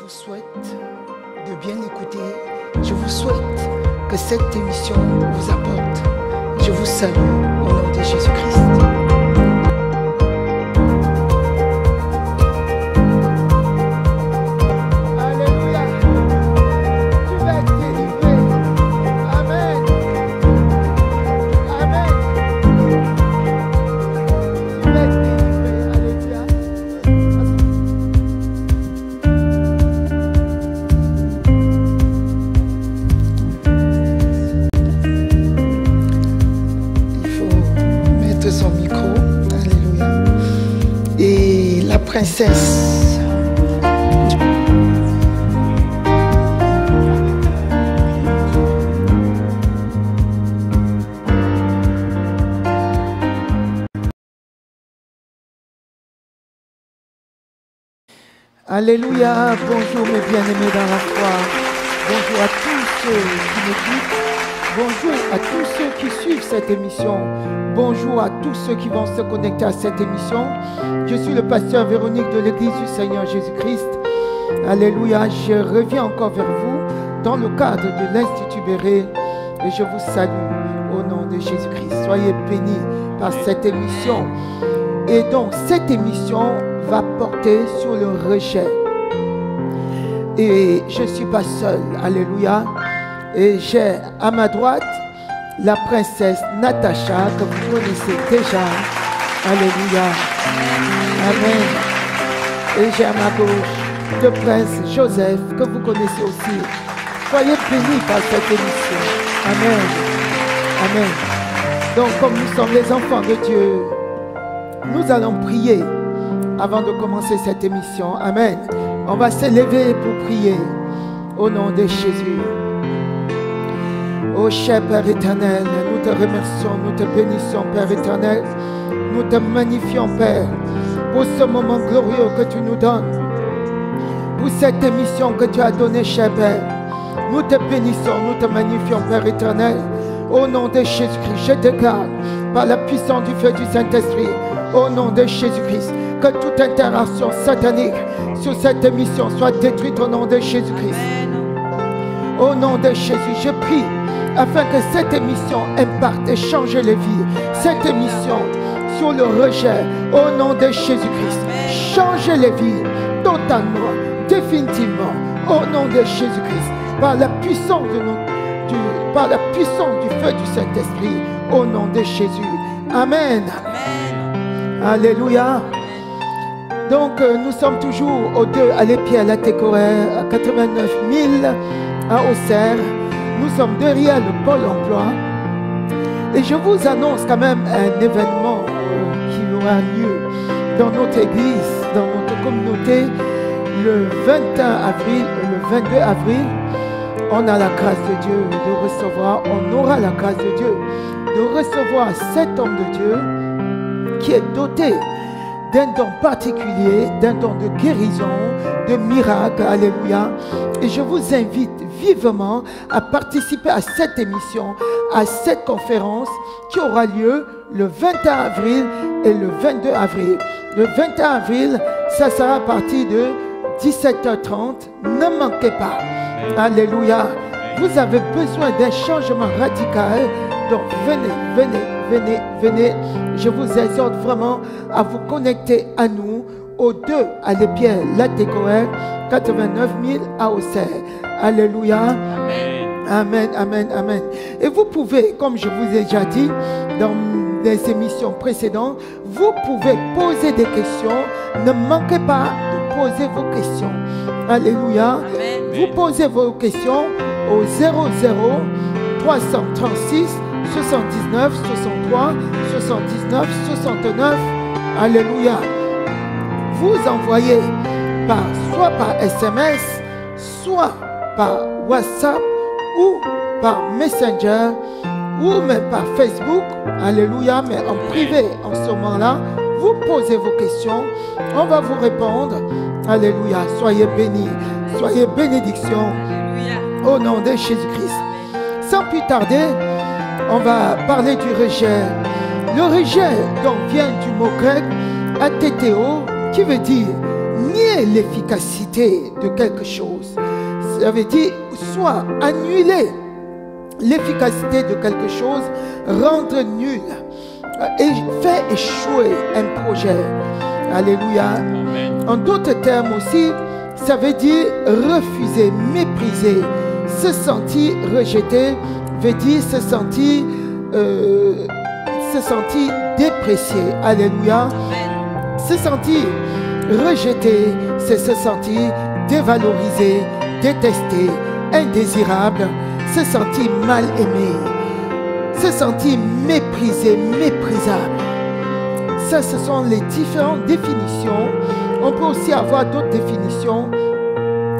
vous souhaite de bien écouter. Je vous souhaite que cette émission vous apporte. Je vous salue au nom de Jésus-Christ. Princesse. Alléluia, bonjour mes bien-aimés dans la foi. Bonjour à tous ceux qui m'écoutent. Bonjour à tous ceux qui suivent cette émission. Bonjour à tous ceux qui vont se connecter à cette émission. Je suis le pasteur Véronique de l'Église du Seigneur Jésus-Christ. Alléluia, je reviens encore vers vous dans le cadre de l'Institut Béret et je vous salue au nom de Jésus-Christ. Soyez bénis par cette émission. Et donc, cette émission va porter sur le rejet. Et je ne suis pas seul. Alléluia. Et j'ai à ma droite la princesse Natacha, que vous connaissez déjà. Alléluia. Amen. Et j'ai à ma gauche le prince Joseph, que vous connaissez aussi. Soyez bénis par cette émission. Amen. Amen. Donc, comme nous sommes les enfants de Dieu, nous allons prier avant de commencer cette émission. Amen. On va s'élever pour prier au nom de Jésus. Ô cher Père éternel, nous te remercions, nous te bénissons, Père éternel. Nous te magnifions, Père, pour ce moment glorieux que tu nous donnes, pour cette émission que tu as donnée, cher Père. Nous te bénissons, nous te magnifions, Père éternel. Au nom de Jésus-Christ, je déclare, par la puissance du feu du Saint-Esprit, au nom de Jésus-Christ, que toute interaction satanique sur cette émission soit détruite au nom de Jésus-Christ. Au nom de Jésus, je prie afin que cette émission impacte et change les vies. Cette émission sur le rejet, au nom de Jésus-Christ, change les vies totalement, définitivement, au nom de Jésus-Christ, par la puissance par la puissance du feu du Saint-Esprit, au nom de Jésus. Amen. Amen. Alléluia. Donc, nous sommes toujours aux 2 à l'Épier, à la Técoré, à 89 000 à Auxerre. Nous sommes derrière le pôle emploi. Et je vous annonce quand même un événement qui aura lieu dans notre église, dans notre communauté, le 21 avril, le 22 avril. On a la grâce de Dieu de recevoir, on aura la grâce de Dieu de recevoir cet homme de Dieu qui est doté d'un don particulier, d'un don de guérison, de miracle. Alléluia. Et je vous invite vivement à participer à cette émission, à cette conférence qui aura lieu le 21 avril et le 22 avril. Le 21 avril, ça sera à partir de 17h30. Ne manquez pas. Alléluia. Vous avez besoin d'un changement radical. Donc venez, venez, venez, venez. Je vous exhorte vraiment à vous connecter à nous aux 2 à l'Épier, la Técoré, 89 000 à Auxerre. Alléluia. Amen. Amen, amen, amen. Et vous pouvez, comme je vous ai déjà dit dans les émissions précédentes, vous pouvez poser des questions. Ne manquez pas de poser vos questions. Alléluia. Amen. Vous posez vos questions au 00 336 79 63 79 69. Alléluia. Vous envoyez soit par SMS, soit par WhatsApp ou par Messenger ou même par Facebook. Alléluia. Mais en privé en ce moment-là, vous posez vos questions. On va vous répondre. Alléluia. Soyez bénis. Soyez bénédictions. Au nom de Jésus-Christ. Sans plus tarder, on va parler du rejet. Le rejet donc vient du mot grec atétéo, qui veut dire nier enlever l'efficacité de quelque chose. Ça veut dire soit annuler l'efficacité de quelque chose, rendre nul et faire échouer un projet. Alléluia. Amen. En d'autres termes aussi, ça veut dire refuser, mépriser, se sentir rejeté, veut dire se sentir déprécié. Alléluia. Amen. Se sentir rejeté, c'est se sentir dévalorisé, détesté, indésirable, se sentir mal aimé, se sentir méprisé, méprisable. Ça, ce sont les différentes définitions. On peut aussi avoir d'autres définitions.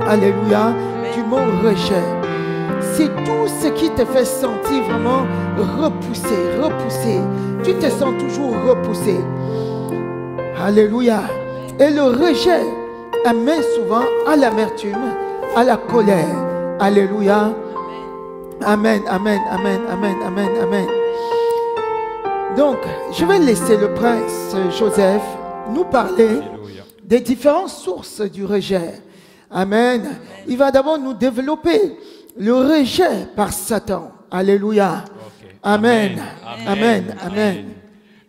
Alléluia. Du mot rejet. C'est tout ce qui te fait sentir vraiment repoussé. Tu te sens toujours repoussé. Alléluia. Et le rejet amène souvent à l'amertume, à la colère. Alléluia. Amen, amen, amen, amen, amen, amen. Donc, je vais laisser le prince Joseph nous parler Alléluia. des différentes sources du rejet. Amen. Il va d'abord nous développer le rejet par Satan. Alléluia. Ok. Amen. Amen. Amen.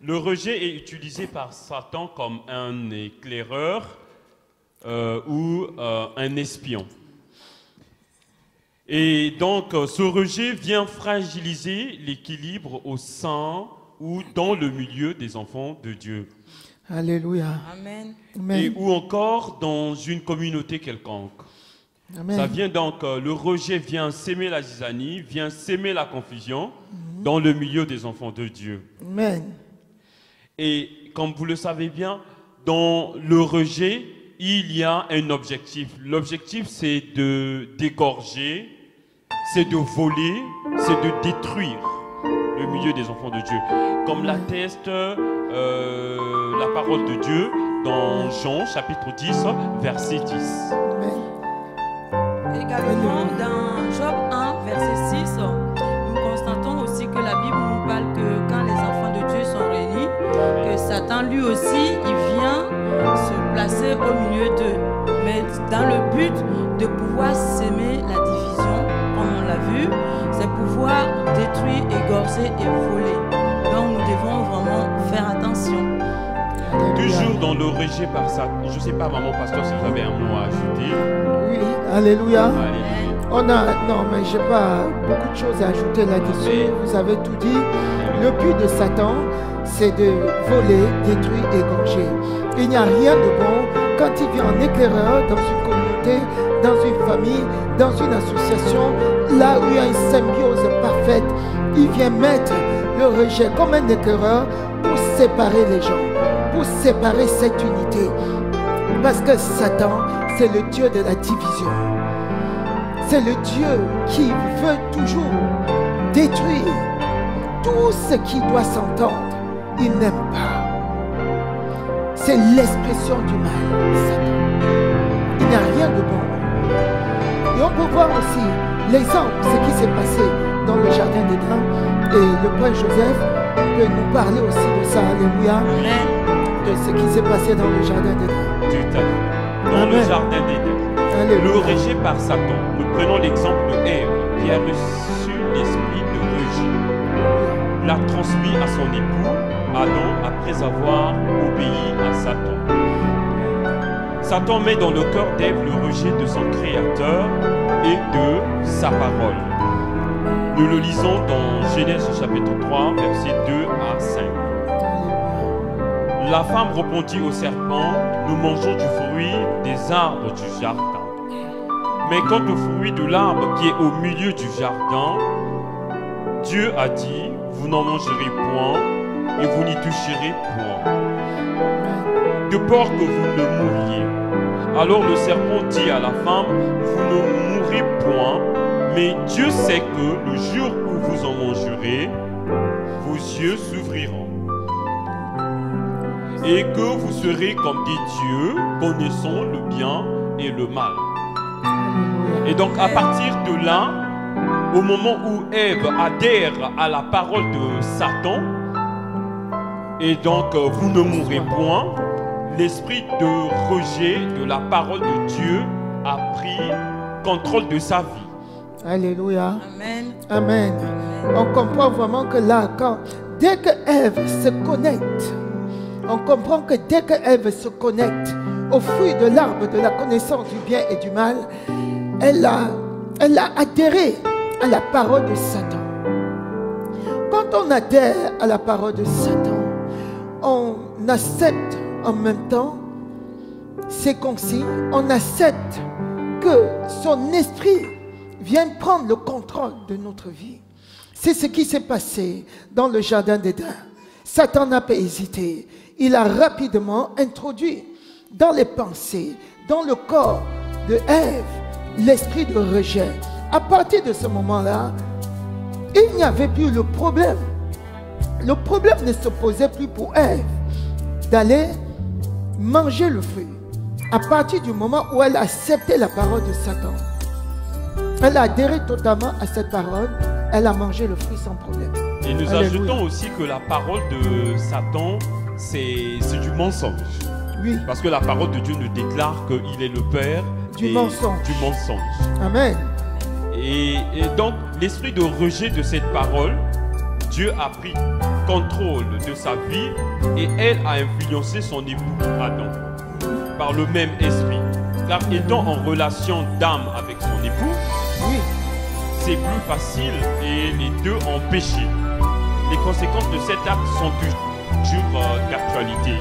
Le rejet est utilisé par Satan comme un éclaireur ou un espion. Et donc, ce rejet vient fragiliser l'équilibre au sein ou dans le milieu des enfants de Dieu. Alléluia. Amen. Et, Amen. ou encore dans une communauté quelconque. Ça Amen. vient donc, le rejet vient s'aimer la zizanie, vient s'aimer la confusion dans le milieu des enfants de Dieu. Amen. Et comme vous le savez bien, dans le rejet, il y a un objectif. L'objectif, c'est de dégorger, c'est de voler, c'est de détruire le milieu des enfants de Dieu. Comme l'atteste la parole de Dieu dans Jean chapitre 10, verset 10. Amen. Également, dans Job 1, verset 6, nous constatons aussi que la Bible nous parle que quand les enfants de Dieu sont réunis, que Satan lui aussi, il vient se placer au milieu d'eux. Mais dans le but de pouvoir s'aimer la division, comme on l'a vu, c'est pouvoir détruire, égorger et voler. Donc nous devons vraiment faire attention. Toujours dans le rejet par ça. Je ne sais pas, maman pasteur, si vous avez un mot à ajouter. Oui. Alléluia. Alléluia. On a, non, mais j'ai pas beaucoup de choses à ajouter là-dessus. Amen. Vous avez tout dit. Le but de Satan, c'est de voler, détruire, égorger. Il n'y a rien de bon quand il vient en éclaireur dans une communauté, dans une famille, dans une association, là où il y a une symbiose parfaite. Il vient mettre le rejet comme un éclaireur pour séparer les gens, pour séparer cette unité. Parce que Satan, c'est le Dieu de la division. C'est le Dieu qui veut toujours détruire tout ce qui doit s'entendre. Il n'aime pas. C'est l'expression du mal, Satan. Il n'y a rien de bon. Et on peut voir aussi l'exemple, ce qui s'est passé dans le jardin d'Éden. Et le prince Joseph peut nous parler aussi de ça. Alléluia. De ce qui s'est passé dans le jardin d'Éden. Tout à fait. Dans le Amen. jardin d'Éden. Le Alléluia. rejet par Satan. Nous prenons l'exemple de Ève qui a reçu l'esprit de rejet. L'a transmis à son époux Adam après avoir obéi à Satan. Satan met dans le cœur d'Ève le rejet de son Créateur et de sa parole. Nous le lisons dans Genèse chapitre 3, versets 2 à 5. La femme répondit au serpent, nous mangeons du fruit des arbres du jardin. Mais quant au fruit de l'arbre qui est au milieu du jardin, Dieu a dit, vous n'en mangerez point et vous n'y toucherez point, de peur que vous ne mouriez. Alors le serpent dit à la femme, vous ne mourrez point, mais Dieu sait que le jour où vous en mangerez, vos yeux s'ouvriront. Et que vous serez comme des dieux, connaissant le bien et le mal. Et donc à partir de là, au moment où Ève adhère à la parole de Satan, et donc vous ne mourrez point, l'esprit de rejet de la parole de Dieu a pris contrôle de sa vie. Alléluia. Amen. Amen. On comprend vraiment que là, dès que Ève se connecte, on comprend que dès que Ève se connecte au fruit de l'arbre de la connaissance du bien et du mal, elle a adhéré à la parole de Satan. Quand on adhère à la parole de Satan, on accepte en même temps ses consignes, on accepte que son esprit vienne prendre le contrôle de notre vie. C'est ce qui s'est passé dans le jardin d'Éden. Satan n'a pas hésité. Il a rapidement introduit dans les pensées, dans le corps de Ève, l'esprit de rejet. À partir de ce moment-là, il n'y avait plus le problème. Le problème ne se posait plus pour Ève d'aller manger le fruit. À partir du moment où elle a accepté la parole de Satan, elle a adhéré totalement à cette parole, elle a mangé le fruit sans problème. Et nous ajoutons aussi que la parole de Satan, c'est du mensonge. Oui. Parce que la parole de Dieu nous déclare qu'il est le père du mensonge. Amen. Et donc, l'esprit de rejet de cette parole, Dieu a pris contrôle de sa vie et elle a influencé son époux Adam par le même esprit. Car étant en relation d'âme avec son époux, oui, c'est plus facile et les deux ont péché. Les conséquences de cet acte sont toujours d'actualité.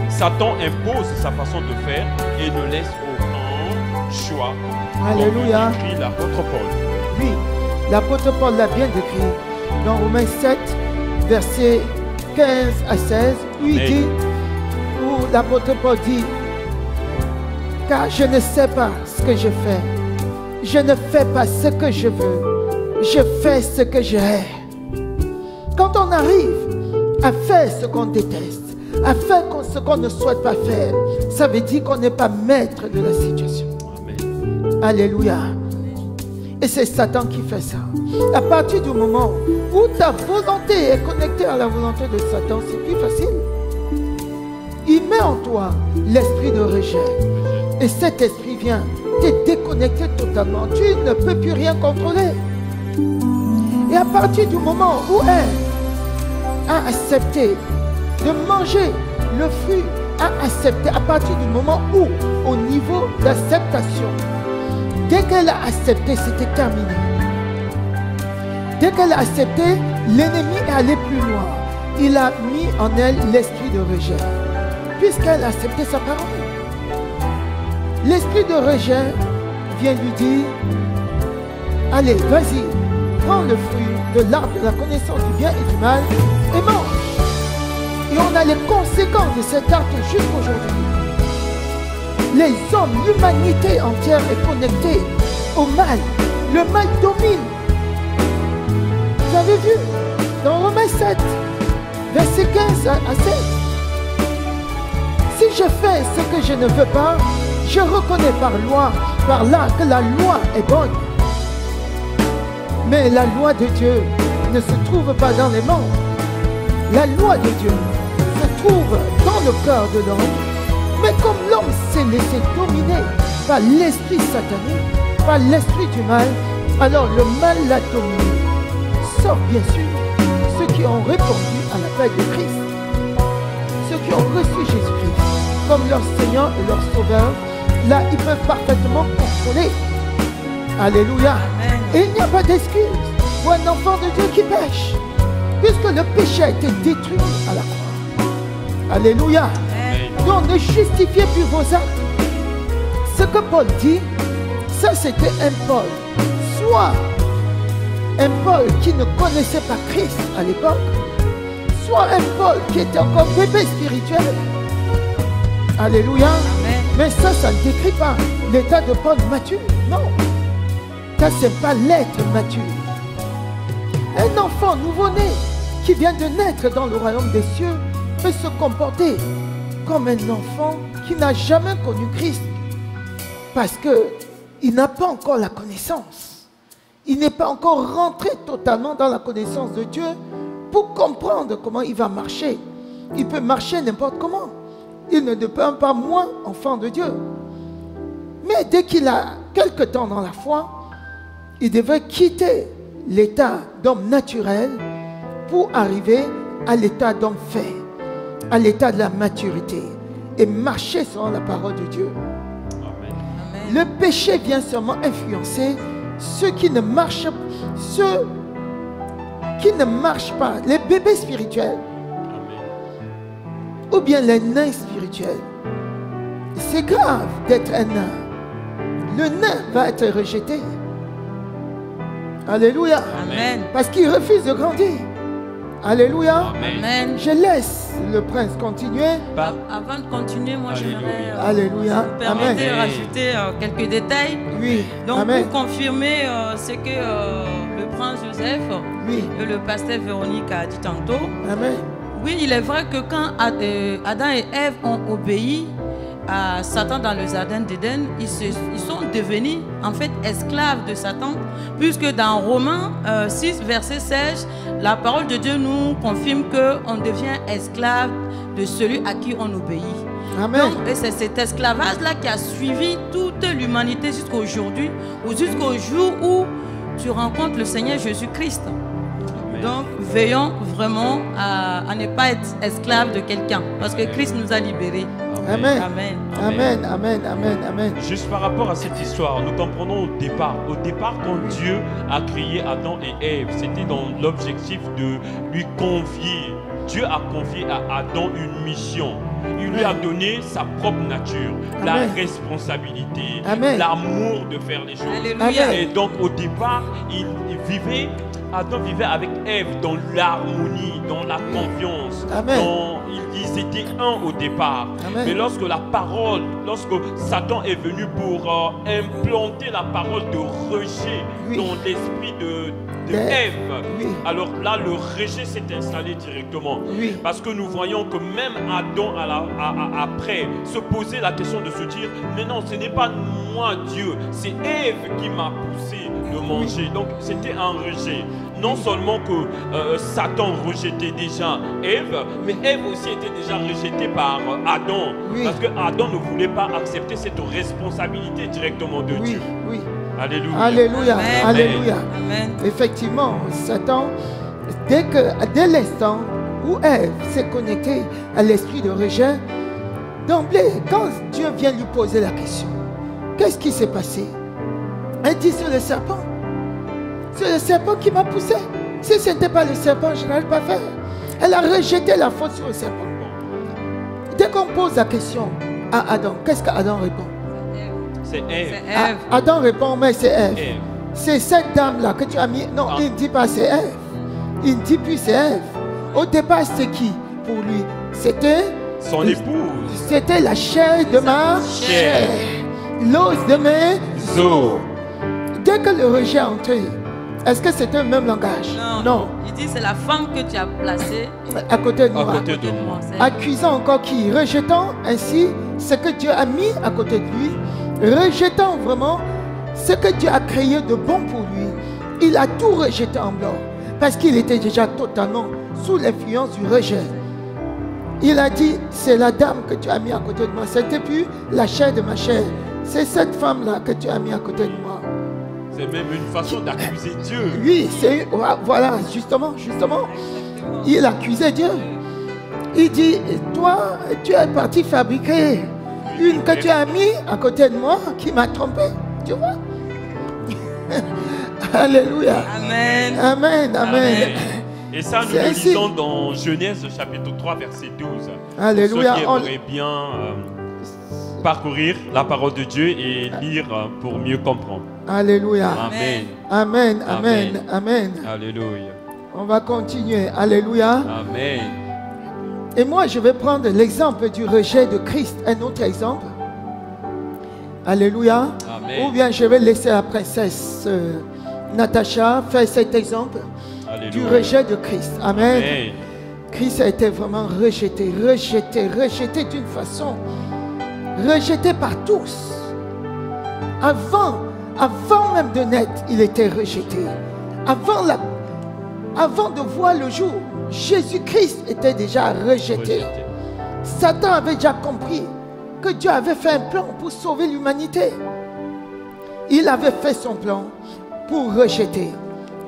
Satan impose sa façon de faire et ne laisse aucun choix. Alléluia. Comme écrit l'apôtre Paul. Oui, l'apôtre Paul l'a bien décrit dans Romains 7, versets 15 à 16, où il dit, où l'apôtre Paul dit, car je ne sais pas ce que je fais. Je ne fais pas ce que je veux. Je fais ce que je hais. Quand on arrive à faire ce qu'on déteste, à faire ce qu'on ne souhaite pas faire, ça veut dire qu'on n'est pas maître de la situation. Amen. Alléluia. Et c'est Satan qui fait ça. À partir du moment où ta volonté est connectée à la volonté de Satan, c'est plus facile. Il met en toi l'esprit de rejet. Et cet esprit vient te déconnecter totalement. Tu ne peux plus rien contrôler. Et à partir du moment où elle a accepté de manger le fruit, a accepté, à partir du moment où, au niveau d'acceptation, dès qu'elle a accepté, c'était terminé. Dès qu'elle a accepté, l'ennemi est allé plus loin. Il a mis en elle l'esprit de rejet, puisqu'elle a accepté sa parole. L'esprit de rejet vient lui dire, allez, vas-y, prends le fruit de l'arbre de la connaissance du bien et du mal et mange. Et on a les conséquences de cet acte jusqu'aujourd'hui. Les hommes, l'humanité entière est connectée au mal. Le mal domine. Vous avez vu dans Romains 7, verset 15 à 16. Si je fais ce que je ne veux pas, je reconnais par là que la loi est bonne. Mais la loi de Dieu ne se trouve pas dans les membres. La loi de Dieu se trouve dans le cœur de l'homme. Mais comme l'homme s'est laissé dominer par l'esprit satanique, par l'esprit du mal, alors le mal l'a dominé. Sauf bien sûr ceux qui ont répondu à l'appel de Christ, ceux qui ont reçu Jésus-Christ comme leur Seigneur et leur Sauveur. Là, ils peuvent parfaitement contrôler. Alléluia. Amen. Et il n'y a pas d'excuse pour un enfant de Dieu qui pêche, puisque le péché a été détruit à la croix. Alléluia. Amen. Donc ne justifiez plus vos actes. Ce que Paul dit, ça c'était un Paul. Soit un Paul qui ne connaissait pas Christ à l'époque, soit un Paul qui était encore bébé spirituel. Alléluia. Amen. Mais ça ne décrit pas l'état de Paul mature. Non. Ça, c'est pas l'être mature. Un enfant nouveau-né qui vient de naître dans le royaume des cieux peut se comporter comme un enfant qui n'a jamais connu Christ. Parce qu'il n'a pas encore la connaissance. Il n'est pas encore rentré totalement dans la connaissance de Dieu pour comprendre comment il va marcher. Il peut marcher n'importe comment. il ne devient pas moins enfant de Dieu. Mais dès qu'il a quelque temps dans la foi, il devait quitter l'état d'homme naturel pour arriver à l'état d'homme fait, à l'état de la maturité et marcher selon la parole de Dieu. Amen. Le péché vient seulement influencer ceux qui ne marchent pas, les bébés spirituels Amen. ou bien les nains spirituels. C'est grave d'être un nain. Le nain va être rejeté. Alléluia. Amen. Parce qu'il refuse de grandir. Alléluia. Amen. Amen. Je laisse le prince continuer. Par- Avant de continuer, moi Alléluia. j'aimerais Alléluia. me permettre de Amen. rajouter quelques détails. Oui. Donc Amen. pour confirmer ce que le prince Joseph Oui. et le pasteur Véronique a dit tantôt, Amen. oui, il est vrai que quand Adam et Ève ont obéi à Satan dans le jardin d'Éden, ils sont devenus en fait esclaves de Satan, puisque dans Romains 6, verset 16, la parole de Dieu nous confirme qu'on devient esclave de celui à qui on obéit. Amen. Donc, et c'est cet esclavage-là qui a suivi toute l'humanité jusqu'à aujourd'hui, ou jusqu'au jour où tu rencontres le Seigneur Jésus-Christ. Amen. Donc, veillons vraiment à ne pas être esclave de quelqu'un, parce que Christ nous a libérés. Amen. Amen. Amen. Amen. Amen. Amen. Juste par rapport à cette histoire, nous comprenons au départ. Au départ, quand Dieu a créé Adam et Ève, c'était dans l'objectif de lui confier. Dieu a confié à Adam une mission. Il lui a donné sa propre nature, la Amen. responsabilité, Amen. l'amour de faire les choses. Alléluia. Amen. Et donc au départ, Adam vivait avec Ève dans l'harmonie, dans la confiance. Amen. Ils étaient un au départ. Amen. Mais lorsque Satan est venu pour implanter la parole de rejet Oui. dans l'esprit de D'Ève. Ève, Oui. alors là, le rejet s'est installé directement. Oui. Parce que nous voyons que même Adam, après, se posait la question de se dire, mais non, ce n'est pas moi Dieu, c'est Ève qui m'a poussé de manger. Donc c'était un rejet. Non seulement que Satan rejetait déjà Ève, mais Ève aussi était déjà rejetée par Adam. Oui. Parce que Adam ne voulait pas accepter cette responsabilité directement de Oui. Dieu. Oui. Alléluia. Alléluia. Amen. Alléluia. Amen. Effectivement, Satan, dès l'instant où Ève s'est connectée à l'esprit de rejet, d'emblée, quand Dieu vient lui poser la question, qu'est-ce qui s'est passé? Elle dit, c'est le serpent. C'est le serpent qui m'a poussé. Si ce n'était pas le serpent, je n'allais pas faire. Elle a rejeté la faute sur le serpent. Dès qu'on pose la question à Adam, qu'est-ce qu'Adam répond? C'est Ève. C'est Ève. Adam répond, mais c'est Ève. Ève. C'est cette dame-là que tu as mis. Non, Ah. il ne dit pas c'est Ève. Il ne dit plus c'est Ève. Au départ, c'était qui pour lui? Son épouse. C'était la chair de ma Chair. l'os de mes Zo. Dès que le rejet est entré, est-ce que c'était le même langage? Non. Il dit c'est la femme que tu as placée À côté de À moi. côté de moi. C'est- Accusant encore qui? Rejetant ainsi ce que Dieu a mis à côté de lui. Rejetant vraiment ce que Dieu a créé de bon pour lui. Il a tout rejeté en blanc. Parce qu'il était déjà totalement sous l'influence du rejet. Il a dit, c'est la dame que tu as mis à côté de moi. C'était plus la chair de ma chair. C'est cette femme-là que tu as mis à côté de moi. C'est même une façon d'accuser Dieu. Oui, c'est voilà, justement. Il accusait Dieu. Il dit, toi, tu es parti fabriquer une que tu as mis à côté de moi qui m'a trompé. Tu vois? Alléluia. Amen. Amen, amen. Et ça, nous C'est le ainsi. lisons dans Genèse chapitre 3, verset 12. Alléluia. Pour ceux qui aimeraient bien parcourir la parole de Dieu et lire pour mieux comprendre. Alléluia. Amen. Amen, amen, amen. Alléluia. On va continuer. Alléluia. Amen. Et moi, je vais prendre l'exemple du rejet de Christ, un autre exemple. Alléluia. Amen. Ou bien je vais laisser la princesse Natacha faire cet exemple Alléluia. du rejet de Christ. Amen. Amen. Christ a été vraiment rejeté d'une façon, rejeté par tous. Avant même de naître, il était rejeté. Avant de voir le jour, Jésus-Christ était déjà rejeté. Rejeté. Satan avait déjà compris que Dieu avait fait un plan pour sauver l'humanité. Il avait fait son plan pour rejeter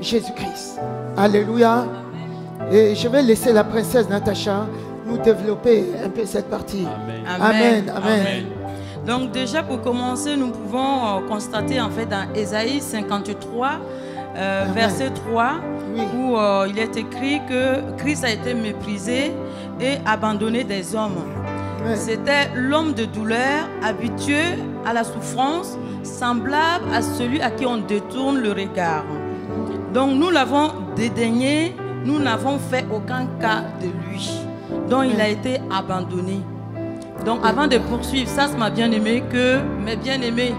Jésus-Christ. Alléluia. Et je vais laisser la princesse Natacha nous développer un peu cette partie. Amen. Amen. Amen. Amen. Donc déjà pour commencer, nous pouvons constater en fait dans Ésaïe 53, verset 3, Oui. où il est écrit que Christ a été méprisé et abandonné des hommes. Amen. C'était l'homme de douleur, habitué à la souffrance, semblable à celui à qui on détourne le regard. Donc nous l'avons dédaigné, nous n'avons fait aucun cas de lui. Donc il a été abandonné. Donc avant de poursuivre, ça m'a bien aimé que, mes bien-aimés,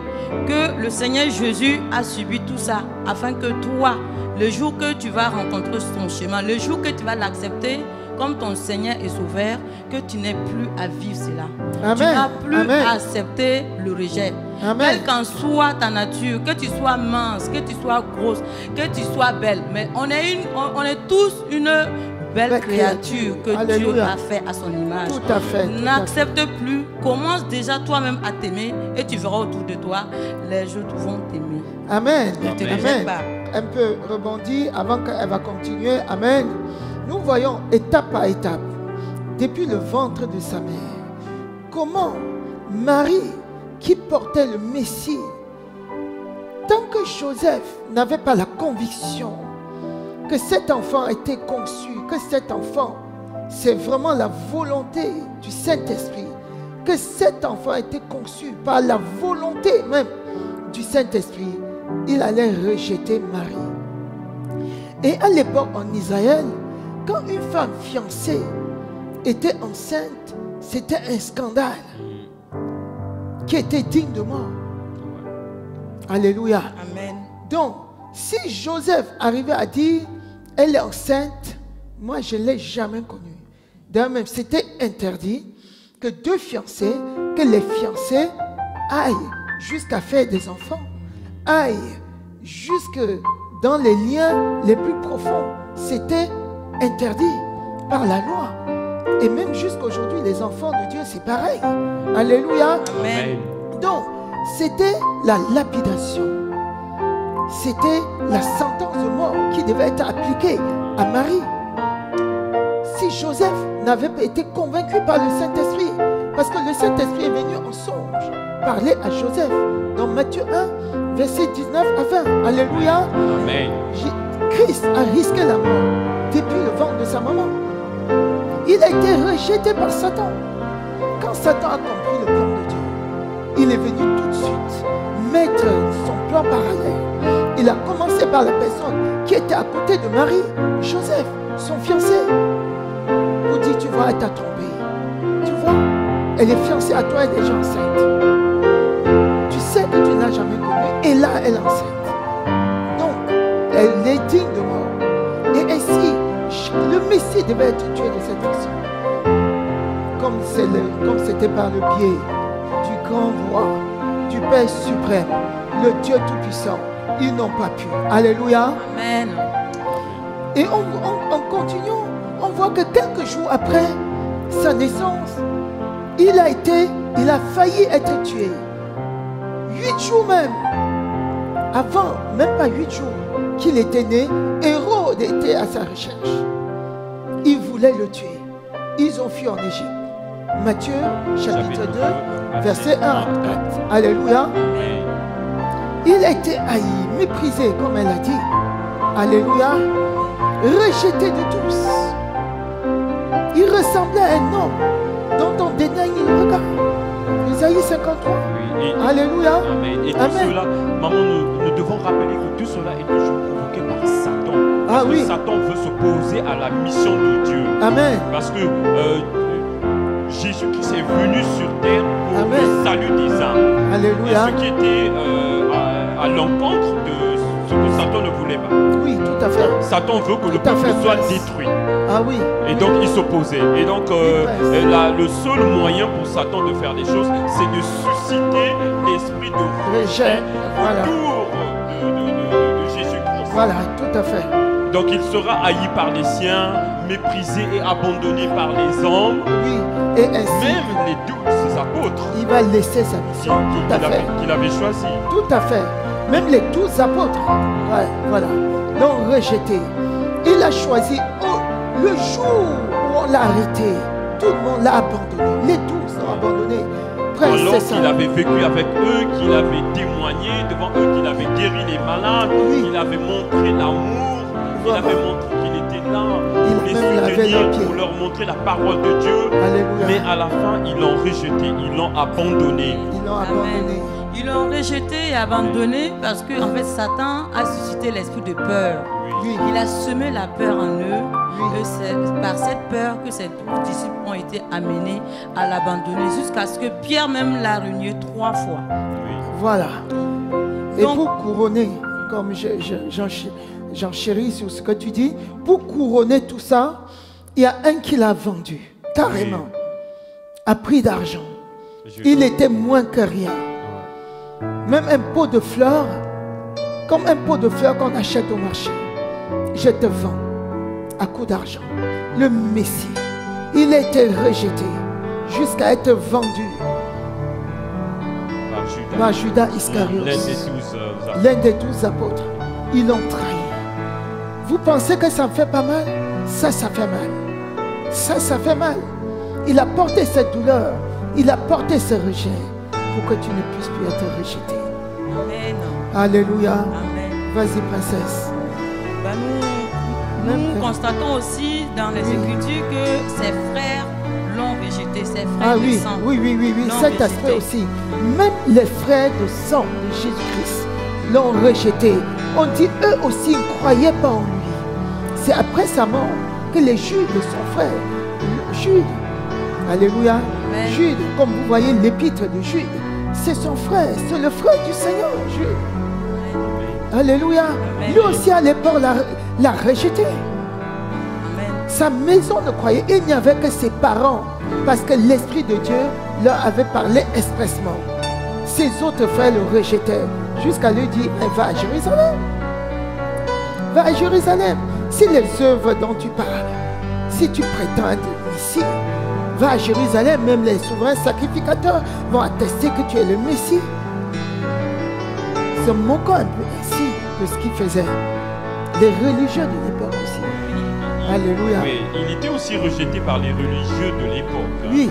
que le Seigneur Jésus a subi tout ça, afin que toi, le jour que tu vas rencontrer ton chemin, le jour que tu vas l'accepter comme ton Seigneur et Sauveur, que tu n'aies plus à vivre cela. Amen. Tu n'as plus Amen. à accepter le rejet. Amen. Quelle qu'en soit ta nature, que tu sois mince, que tu sois grosse, que tu sois belle, mais on est tous une belle créature que Dieu Alléluia. a fait à son image. Tout à fait. N'accepte plus, commence déjà toi-même à t'aimer et tu verras autour de toi, les autres vont t'aimer. Amen. Ne te Amen. rejette pas. Un peu rebondi avant qu'elle va continuer. Amen. Nous voyons étape par étape, depuis le ventre de sa mère, comment Marie, qui portait le Messie, tant que Joseph n'avait pas la conviction que cet enfant a été conçu, que cet enfant, c'est vraiment la volonté du Saint-Esprit, que cet enfant a été conçu par la volonté même du Saint-Esprit, il allait rejeter Marie. Et à l'époque en Israël, quand une femme fiancée était enceinte, c'était un scandale qui était digne de mort. Alléluia. Amen. Donc, si Joseph arrivait à dire, elle est enceinte, moi je ne l'ai jamais connue. D'ailleurs même, c'était interdit que deux fiancés, que les fiancés aillent jusqu'à faire des enfants, aillent jusque dans les liens les plus profonds. C'était interdit par la loi. Et même jusqu'aujourd'hui, les enfants de Dieu, c'est pareil. Alléluia. Amen. Donc, c'était la lapidation. C'était la sentence de mort qui devait être appliquée à Marie. Si Joseph n'avait pas été convaincu par le Saint-Esprit, parce que le Saint-Esprit est venu en songe parler à Joseph. Dans Matthieu 1, verset 19 à 20. Alléluia. Amen. Christ a risqué la mort depuis le ventre de sa maman. Il a été rejeté par Satan. Quand Satan a compris le plan de Dieu, il est venu tout de suite mettre son plan parallèle. Il a commencé par la personne qui était à côté de Marie, Joseph, son fiancé. Pour dire, tu vois, elle t'a trompé. Tu vois, elle est fiancée à toi, elle est déjà enceinte. Tu sais que tu n'as jamais connu. Et là, elle est enceinte. Donc, elle est digne de mort. Et ainsi, le Messie devait être tué de cette façon. Comme c'était par le biais du grand roi, du Père suprême, le Dieu Tout-Puissant. Ils n'ont pas pu. Alléluia. Amen. Et en continuant, on voit que quelques jours après sa naissance, il a failli être tué. 8 jours même. Avant, même pas 8 jours qu'il était né, Hérode était à sa recherche. Ils voulaient le tuer. Ils ont fui en Égypte. Matthieu, chapitre 2, verset 1 à 4. Alléluia. Amen. Il a été haï, méprisé, comme elle a dit. Alléluia. Rejeté de tous. Il ressemblait à un homme dont on dédaigne le regard. Isaïe 53. Oui, et- Alléluia. Amen. Et tout Amen. cela, maman, nous devons rappeler que tout cela est toujours provoqué par Satan. Ah Parce que oui. Satan veut s'opposer à la mission de Dieu. Amen. Parce que Jésus-Christ est venu sur terre pour Amen. le salut des âmes. Et Alléluia. ce qui était à l'encontre de ce que Satan ne voulait pas. Oui, tout à fait. Satan veut que le Tout à peuple fait, soit frère. détruit. Ah oui. Et donc il s'opposait. Et donc le seul moyen pour Satan de faire des choses, c'est de susciter l'esprit de Rejet. Voilà. autour de Jésus-Christ. Voilà, tout à fait. Donc il sera haï par les siens, méprisé et abandonné par les hommes. Oui, et ainsi, Même les 12 apôtres il va laisser sa mission. Tout à fait. qu'il avait choisi. Tout à fait. Même les 12 apôtres, ouais, voilà, l'ont rejeté. Il a choisi le jour où on l'a arrêté. Tout le monde l'a abandonné. Les 12 l'ont abandonné. Frère, Alors c'est ça. qu'il avait vécu avec eux, qu'il avait témoigné devant eux, qu'il avait guéri les malades, Oui. qu'il avait montré l'amour, qu'il Voilà. avait montré qu'il était là Il pour les même lavait leurs soutenir, pieds. pour leur montrer la parole de Dieu. Alléluia. Mais à la fin, ils l'ont rejeté, ils l'ont abandonné. Ils l'ont Amen. abandonné. Ils l'ont rejeté et abandonné parce que en fait, Satan a suscité l'esprit de peur. Oui, Il a semé la peur en eux. Oui. Et c'est par cette peur que ces 12 disciples ont été amenés à l'abandonner jusqu'à ce que Pierre même l'a renié 3 fois. Oui. voilà. Et Donc- pour couronner, comme j'en chéris sur ce que tu dis, pour couronner tout ça, il y a un qui l'a vendu, carrément, à prix d'argent. Il était moins que rien. Même un pot de fleurs, comme un pot de fleurs qu'on achète au marché. Je te vends à coup d'argent. Le Messie, il a été rejeté jusqu'à être vendu par Judas Iscariot, L'un des 12 apôtres. l'un des 12 apôtres. Ils l'ont trahi. Vous pensez que ça ne fait pas mal? Ça fait mal. Ça fait mal. Il a porté cette douleur. Il a porté ce rejet pour que tu ne puisses plus être rejeté. Amen. Alléluia. Amen. Vas-y, princesse. Ben, nous constatons aussi dans les Écritures que ses frères l'ont rejeté, ses frères Ah de oui, sang. oui, l'ont cet rejeté. aspect aussi. Même les frères de sang de Jésus-Christ l'ont rejeté. On dit eux aussi ne croyaient pas en lui. C'est après sa mort que les Judes, son frère, Jude, alléluia, Amen. Jude, comme vous voyez l'épître de Jude, c'est son frère, c'est le frère du Seigneur, Jude. Alléluia. Amen. Lui aussi à l'époque l'a rejeté. Amen. Sa maison ne croyait. Il n'y avait que ses parents. Parce que l'Esprit de Dieu leur avait parlé expressement. Ses autres frères le rejetaient. Jusqu'à lui dire, mais va à Jérusalem. Va à Jérusalem. Si les œuvres dont tu parles, si tu prétends être Messie, va à Jérusalem. Même les souverains sacrificateurs vont attester que tu es le Messie. Se moquant un peu ainsi de ce qu'ils faisaient. Les religieux de l'époque aussi. Alléluia. Oui, il était aussi rejeté par les religieux de l'époque. Oui.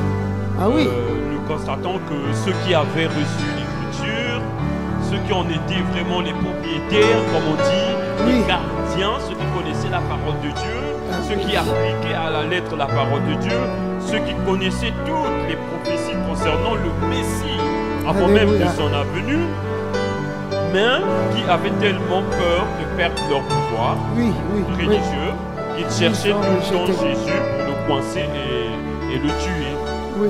Ah oui. Nous constatons que ceux qui avaient reçu l'écriture, ceux qui en étaient vraiment les propriétaires, comme on dit, Oui. les gardiens, ceux qui connaissaient la parole de Dieu, Ah ceux oui. qui appliquaient à la lettre la parole de Dieu, ceux qui connaissaient toutes les prophéties concernant le Messie, avant même de Alléluia. son venue, mais qui avaient tellement peur de perdre leur pouvoir Oui, oui. oui. religieux, qu'ils cherchaient ont tout le temps rejeté. Jésus pour le coincer et le tuer. Oui.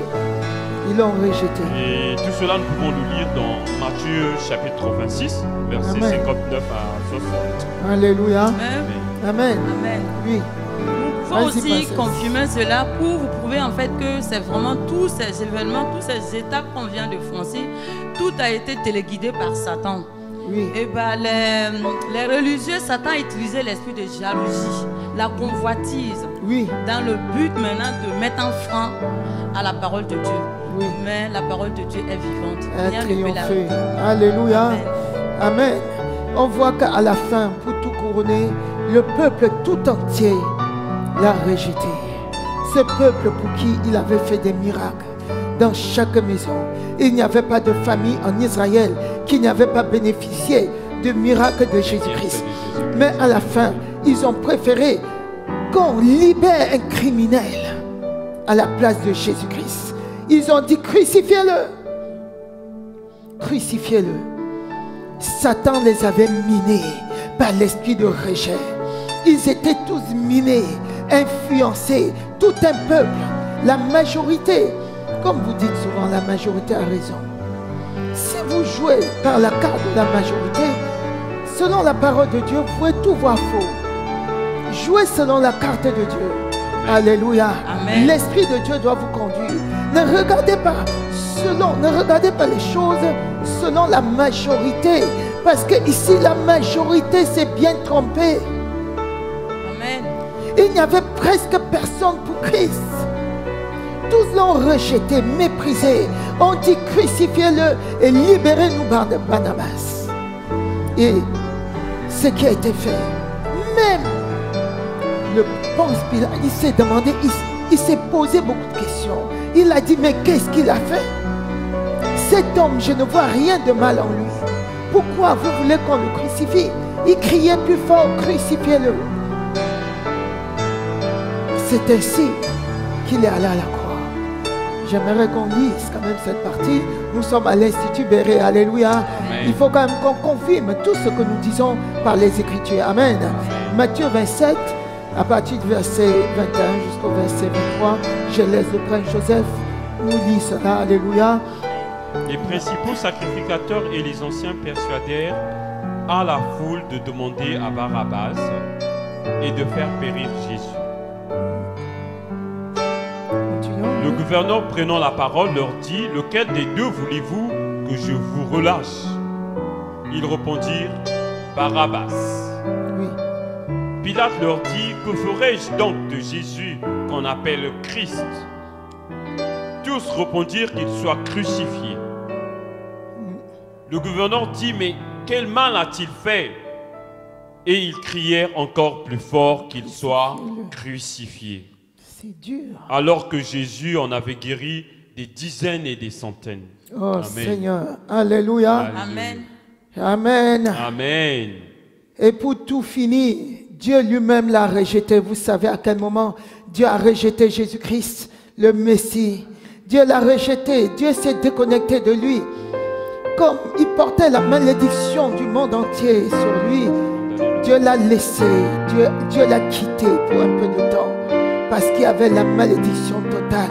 Ils l'ont rejeté. Et tout cela, nous pouvons le lire dans Matthieu chapitre 26, versets Amen. 59 à 60. Alléluia. Amen. Amen. Amen. Oui. Nous pouvons Vas-y, aussi princesse. confirmer cela pour vous prouver en fait que c'est vraiment tous ces événements, toutes ces étapes qu'on vient de franchir, tout a été téléguidé par Satan. Oui. Et ben les religieux, Satan a utilisé l'esprit de jalousie, la convoitise, Oui. dans le but maintenant de mettre un frein à la parole de Dieu. Oui. Mais la parole de Dieu est vivante. A Rien ne peut la triomphé. Alléluia. Amen. Amen. On voit qu'à la fin, pour tout couronner, le peuple tout entier l'a rejeté. Ce peuple pour qui il avait fait des miracles dans chaque maison. Il n'y avait pas de famille en Israël qui n'avait pas bénéficié de miracles de Jésus-Christ. Mais à la fin, ils ont préféré qu'on libère un criminel à la place de Jésus-Christ. Ils ont dit crucifiez-le. Crucifiez-le. Satan les avait minés par l'esprit de rejet. Ils étaient tous minés, influencés, tout un peuple, la majorité. Comme vous dites souvent, la majorité a raison. Si vous jouez par la carte de la majorité, selon la parole de Dieu, vous pouvez tout voir faux. Jouez selon la carte de Dieu. Alléluia. Amen. L'Esprit de Dieu doit vous conduire. Ne regardez pas les choses selon la majorité. Parce que ici, la majorité s'est bien trompée. Il n'y avait presque personne pour Christ. Tous l'ont rejeté, méprisé. On dit crucifiez-le et libérez-nous Barnabas. Et ce qui a été fait, même le Ponce Pilate, il s'est demandé, il s'est posé beaucoup de questions. Il a dit, mais qu'est-ce qu'il a fait? Cet homme, je ne vois rien de mal en lui. Pourquoi vous voulez qu'on le crucifie? Il criait plus fort, crucifiez-le. C'est ainsi qu'il est allé à la croix. J'aimerais qu'on lise quand même cette partie. Nous sommes à l'Institut Béret. Alléluia. Amen. Il faut quand même qu'on confirme tout ce que nous disons par les Écritures. Amen. Amen. Matthieu 27, à partir du verset 21 jusqu'au verset 23. Je laisse le prince Joseph nous lire cela. Alléluia. Les principaux sacrificateurs et les anciens persuadèrent à la foule de demander à Barabbas et de faire périr Jésus. Le gouverneur prenant la parole leur dit, lequel des deux voulez-vous que je vous relâche? Ils répondirent, Barabbas. Oui. Pilate leur dit, que ferai-je donc de Jésus qu'on appelle Christ? Tous répondirent qu'il soit crucifié. Le gouverneur dit, mais quel mal a-t-il fait? Et ils crièrent encore plus fort qu'il soit crucifié. C'est dur. Alors que Jésus en avait guéri des dizaines et des centaines. Oh Amen. Seigneur, alléluia. Amen. Amen. Amen. Et pour tout finir, Dieu lui-même l'a rejeté. Vous savez à quel moment Dieu a rejeté Jésus-Christ, le Messie. Dieu l'a rejeté. Dieu s'est déconnecté de lui. Comme il portait la malédiction du monde entier sur lui, Dieu l'a laissé. Dieu l'a quitté pour un peu de temps. Parce qu'il y avait la malédiction totale.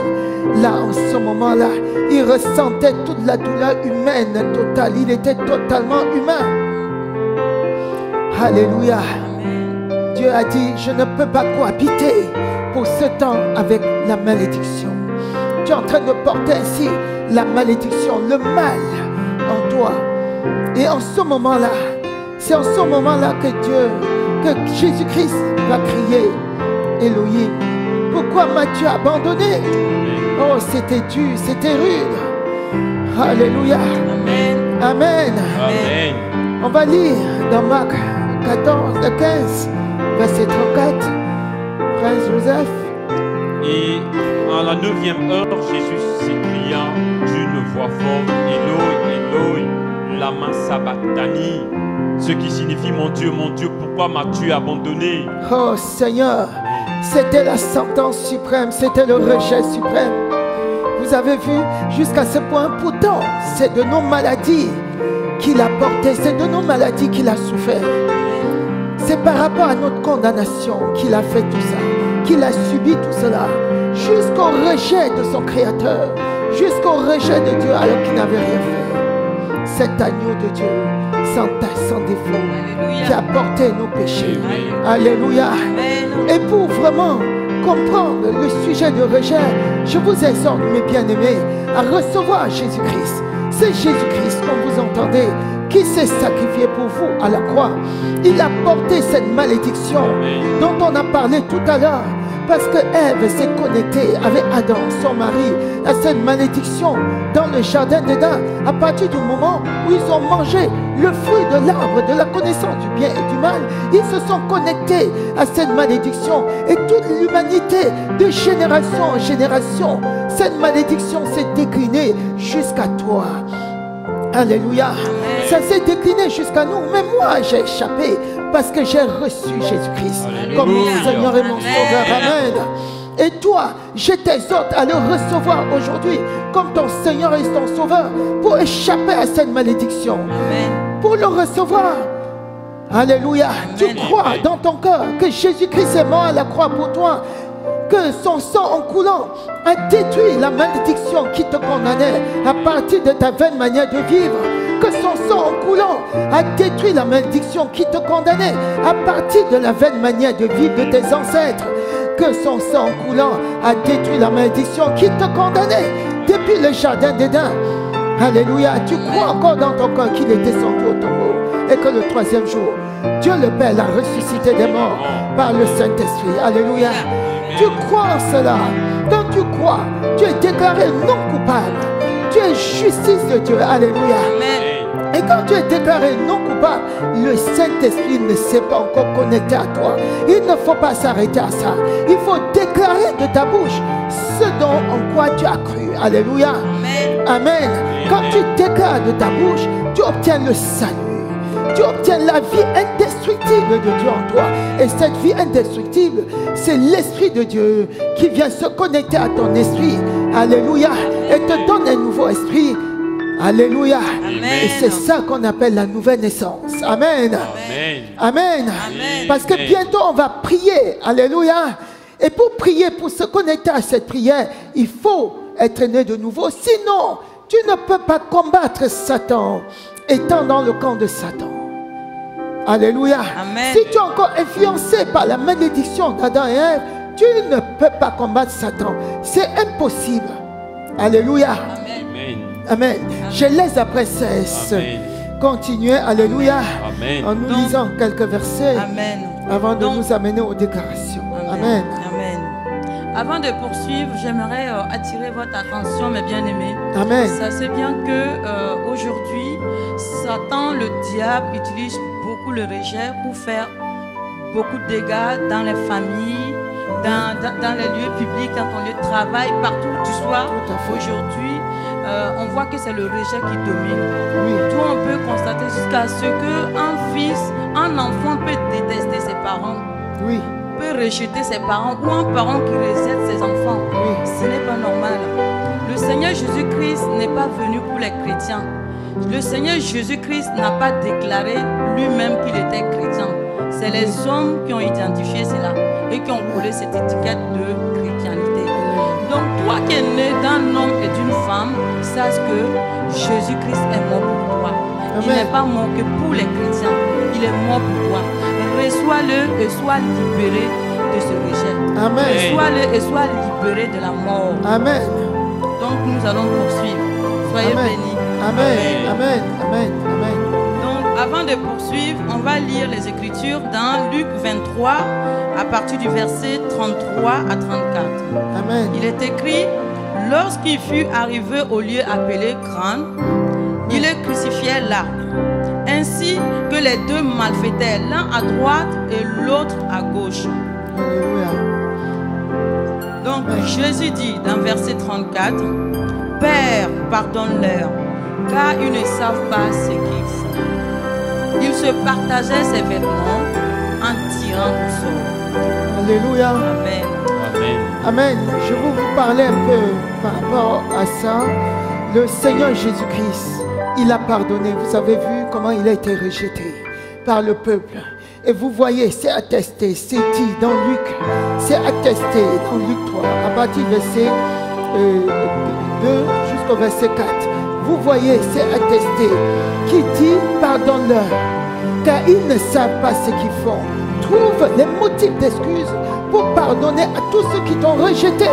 Là, en ce moment-là, il ressentait toute la douleur humaine totale. Il était totalement humain. Alléluia. Amen. Dieu a dit, je ne peux pas cohabiter pour ce temps avec la malédiction. Tu es en train de porter ainsi la malédiction, le mal en toi. Et en ce moment-là, c'est en ce moment-là que Jésus-Christ va crier, Elohim. Pourquoi m'as-tu abandonné? Oh, c'était dur, c'était rude. Alléluia. Amen. Amen. Amen. On va lire dans Marc 14, 15, verset 34. Prince Joseph. Et à la 9e heure, Jésus s'écria d'une voix forte, Eloi, Eloi, lama sabachthani, ce qui signifie mon Dieu, pourquoi m'as-tu abandonné? Oh Seigneur, c'était la sentence suprême, c'était le rejet suprême. Vous avez vu jusqu'à ce point, pourtant, c'est de nos maladies qu'il a porté, c'est de nos maladies qu'il a souffert. C'est par rapport à notre condamnation qu'il a fait tout ça, qu'il a subi tout cela, jusqu'au rejet de son Créateur, jusqu'au rejet de Dieu alors qu'il n'avait rien fait. Cet agneau de Dieu, sans tache, sans défaut, Alléluia. qui a porté nos péchés. Amen. Alléluia. Amen. Et pour vraiment comprendre le sujet de rejet, je vous exhorte, mes bien-aimés, à recevoir Jésus-Christ. C'est Jésus-Christ, comme vous entendez, qui s'est sacrifié pour vous à la croix. Il a porté cette malédiction dont on a parlé tout à l'heure. Parce que Ève s'est connectée avec Adam, son mari, à cette malédiction dans le jardin d'Éden. À partir du moment où ils ont mangé le fruit de l'arbre de la connaissance du bien et du mal, ils se sont connectés à cette malédiction. Et toute l'humanité, de génération en génération, cette malédiction s'est déclinée jusqu'à toi. Alléluia. Ça s'est décliné jusqu'à nous. Mais moi, j'ai échappé parce que j'ai reçu Jésus-Christ comme mon Seigneur et mon Sauveur. Amen. Et toi, je t'exhorte à le recevoir aujourd'hui comme ton Seigneur et ton Sauveur pour échapper à cette malédiction. Amen. Pour le recevoir. Alléluia. Tu crois dans ton cœur que Jésus-Christ est mort à la croix pour toi, que son sang en coulant a détruit la malédiction qui te condamnait à partir de ta vaine manière de vivre, que son sang en coulant a détruit la malédiction qui te condamnait à partir de la vaine manière de vivre de tes ancêtres, que son sang en coulant a détruit la malédiction qui te condamnait depuis le jardin d'Éden. Alléluia. Tu crois encore dans ton cœur qu'il est descendu au tombeau. et que le troisième jour, Dieu le Père l'a ressuscité des morts par le Saint-Esprit. Alléluia. Tu crois en cela. Quand tu crois, tu es déclaré non coupable. Tu es justice de Dieu. Alléluia. Et quand tu es déclaré non coupable, le Saint-Esprit ne s'est pas encore connecté à toi. Il ne faut pas s'arrêter à ça. Il faut déclarer de ta bouche ce dont en quoi tu as cru. Alléluia. Amen. Quand tu déclares de ta bouche, tu obtiens le salut. Tu obtiens la vie indestructible de Dieu en toi. Et cette vie indestructible, c'est l'Esprit de Dieu qui vient se connecter à ton esprit. Alléluia. Et te donne un nouveau esprit. Alléluia. Amen. Et c'est ça qu'on appelle la nouvelle naissance. Amen. Amen. Amen. Amen. Parce que bientôt on va prier. Alléluia. Et pour prier, pour se connecter à cette prière, il faut être né de nouveau. Sinon, tu ne peux pas combattre Satan étant dans le camp de Satan. Alléluia. Amen. Si tu es encore influencé par la malédiction d'Adam et Ève, tu ne peux pas combattre Satan. C'est impossible. Alléluia. Amen. Amen. Je laisse la princesse continuer. Alléluia. Amen. En nous Donc, lisant quelques versets Amen. avant de Donc, nous amener aux déclarations. Amen. Amen. Avant de poursuivre, j'aimerais attirer votre attention, mes bien-aimés. Amen. Sachez bien que aujourd'hui, Satan, le diable, utilise beaucoup le rejet pour faire beaucoup de dégâts dans les familles, dans les lieux publics, dans ton lieu de travail, partout où tu sois. Tout à fait. Aujourd'hui, on voit que c'est le rejet qui domine. Oui. Tout on peut constater jusqu'à ce qu'un enfant peut détester ses parents, Oui. peut rejeter ses parents, ou un parent qui rejette ses enfants. Oui. Ce n'est pas normal. Le Seigneur Jésus-Christ n'est pas venu pour les chrétiens. Le Seigneur Jésus-Christ n'a pas déclaré lui-même qu'il était chrétien. C'est les hommes qui ont identifié cela et qui ont collé cette étiquette de chrétienté. Donc toi qui es né d'un homme et d'une femme, sache que Jésus-Christ est mort pour toi. Il n'est pas mort que pour les chrétiens. Il est mort pour toi. Reçois-le et sois libéré de ce rejet. Amen. Reçois-le et sois libéré de la mort. Amen. Donc nous allons poursuivre. Soyez Amen. bénis. Amen. Amen. Amen. Amen. Donc avant de poursuivre, on va lire les Écritures dans Luc 23 à partir du verset 33 à 34. Amen. Il est écrit: lorsqu'il fut arrivé au lieu appelé Grand, il le crucifiait là, ainsi que les deux malfaiteurs, l'un à droite et l'autre à gauche. Alléluia. Donc Jésus dit dans verset 34: Père, pardonne-leur, car ils ne savent pas ce qu'ils font. Il se partageait ses vêtements en tirant au sort. Alléluia. Amen. Amen. Amen. Je vais vous parler un peu par rapport à ça. Le Seigneur Jésus-Christ, il a pardonné. Vous avez vu comment il a été rejeté par le peuple. Et vous voyez, c'est attesté, c'est dit dans Luc, c'est attesté dans Luc 3, à partir du verset 2 jusqu'au verset 4. Vous voyez, c'est attesté, qui dit pardonne-leur, car ils ne savent pas ce qu'ils font. Trouve les motifs d'excuse pour pardonner à tous ceux qui t'ont rejeté.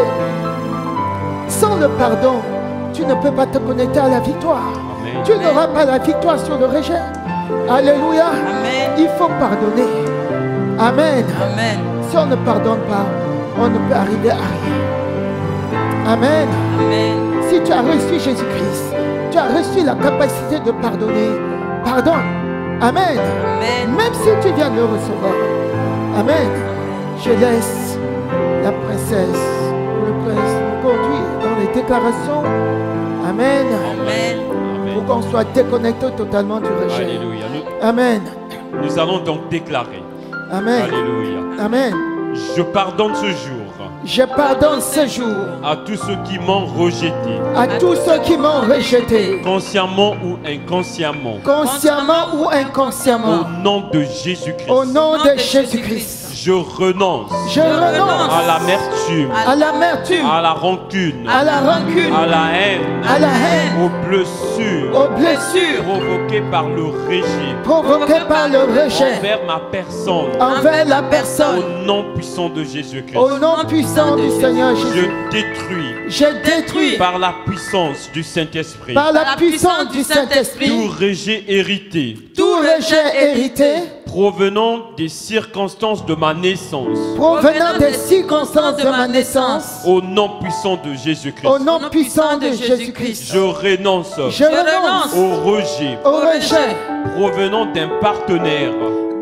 Sans le pardon, tu ne peux pas te connecter à la victoire. Amen. Tu n'auras pas la victoire sur le rejet. Alléluia. Amen. Il faut pardonner. Amen. Amen. Si on ne pardonne pas, on ne peut arriver à rien. Amen. Amen. Si tu as reçu Jésus-Christ, tu as reçu la capacité de pardonner. Pardonne. Amen. Amen. Même si tu viens de le recevoir. Amen. Je laisse la princesse ou le prince nous conduire dans les déclarations. Amen. Amen. Pour qu'on soit déconnecté totalement du rejet. Alléluia. Amen. Nous allons donc déclarer. Amen. Alléluia. Amen. Je pardonne ce jour Je pardonne ce jour à tous ceux qui m'ont rejeté, à tous ceux qui m'ont rejeté, consciemment ou inconsciemment, consciemment ou au inconsciemment. nom de Jésus-Christ. Au nom de Jésus-Christ, Je renonce je renonce à l'amertume, à l'amertume, à la rancune, à la rancune, à la haine, à la haine, aux blessures provoquées par le rejet envers ma personne, envers la personne, au nom puissant de Jésus-Christ. au nom puissant du Seigneur Jésus. Je détruis par la puissance du Saint-Esprit Par la puissance du Saint-Esprit, tout rejet hérité tout rejet hérité provenant des circonstances de ma naissance, provenant des circonstances de ma naissance, au nom puissant de Jésus-Christ. au nom puissant de Jésus-Christ. Je renonce Je renonce au rejet au rejet provenant d'un partenaire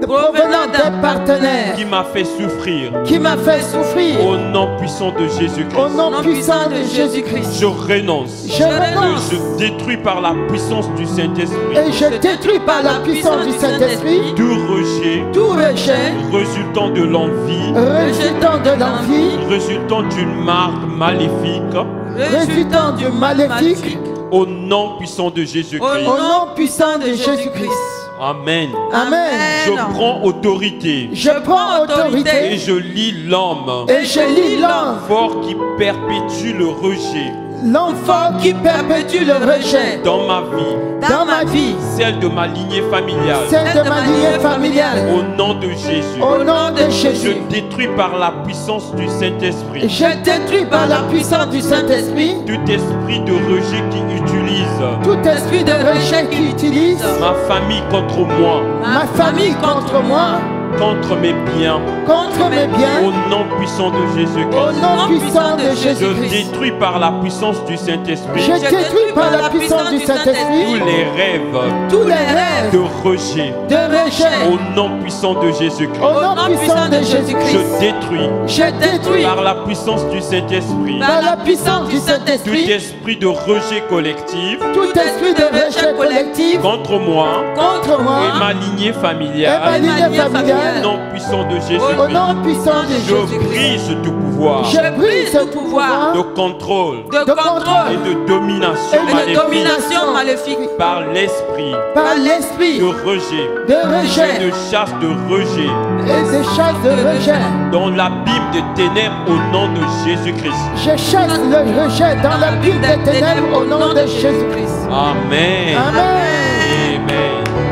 provenant d'un partenaire qui m'a fait souffrir, qui m'a fait souffrir. au nom puissant de Jésus-Christ. Au nom puissant de Jésus-Christ, Je renonce je renonce je détruis par la puissance du Saint-Esprit et je détruis par la puissance du Saint-Esprit tout rejet tout rejet résultant de l'envie, résultant de l'envie, résultant d'une marque maléfique, résultant du maléfique, au nom puissant de Jésus-Christ. au nom puissant de Jésus-Christ. Amen. Amen. Je prends autorité Je prends et autorité je lis l'homme et je lis l'homme, fort qui perpétue le rejet l'enfant qui perpétue le rejet dans ma vie, dans ma vie, celle de ma lignée familiale, celle de ma lignée familiale. au nom de Jésus. Au nom de Jésus, Je détruis par la puissance du Saint-Esprit je détruis par la puissance du Saint-Esprit tout esprit de rejet qui utilise tout esprit de rejet qui utilise ma famille contre moi, ma famille contre moi, contre mes biens, contre mes au biens, nom puissant de au Jésus-Christ. nom puissant de Je Jésus-Christ. détruis par la puissance du Saint-Esprit Je détruis par la puissance du tous Saint-Esprit les rêves tous les rêves de rejet de rejet au nom puissant de Jésus-Christ. au nom puissant de Jésus-Christ. Je détruis Je détruis par la puissance du Saint-Esprit par la puissance du tout Saint-Esprit esprit de rejet collectif tout esprit de rejet collectif contre moi contre et moi ma lignée et ma familiale lignée familiale. au nom puissant de Au Jésus-Christ. nom puissant de Je Jésus-Christ. brise tout pouvoir Je brise ce pouvoir de contrôle de de contrôle et contrôle de domination et de maléfique domination maléfique par l'esprit par l'esprit de rejet de et rejet de chasse de rejet et de chasse de rejet. dans l'abîme des ténèbres au nom de Jésus-Christ. Je chasse le rejet dans la ville des ténèbres au nom de Jésus-Christ. Amen. Amen.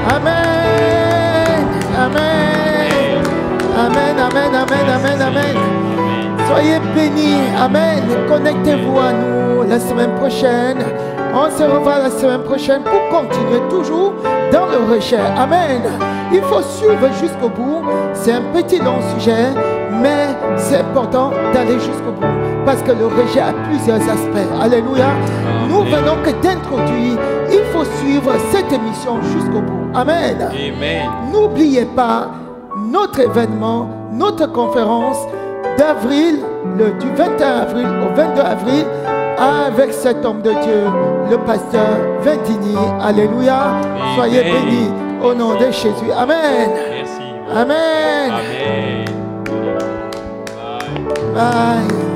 Amen. Amen. Amen. Amen. Amen. Amen. Amen. Soyez bénis. Amen. Connectez-vous à nous la semaine prochaine. On se revoit la semaine prochaine pour continuer toujours dans le rejet. Amen. Il faut suivre jusqu'au bout. C'est un petit long sujet, mais c'est important d'aller jusqu'au bout. Parce que le rejet a plusieurs aspects. Alléluia. Nous venons que d'introduire. Il faut suivre cette émission jusqu'au bout. Amen. Amen. N'oubliez pas notre événement, notre conférence d'avril, du 21 avril au 22 avril, avec cet homme de Dieu, le pasteur Ventini. Alléluia. Soyez bénis au nom de Jésus. Amen. Merci. Amen. Amen. Bye.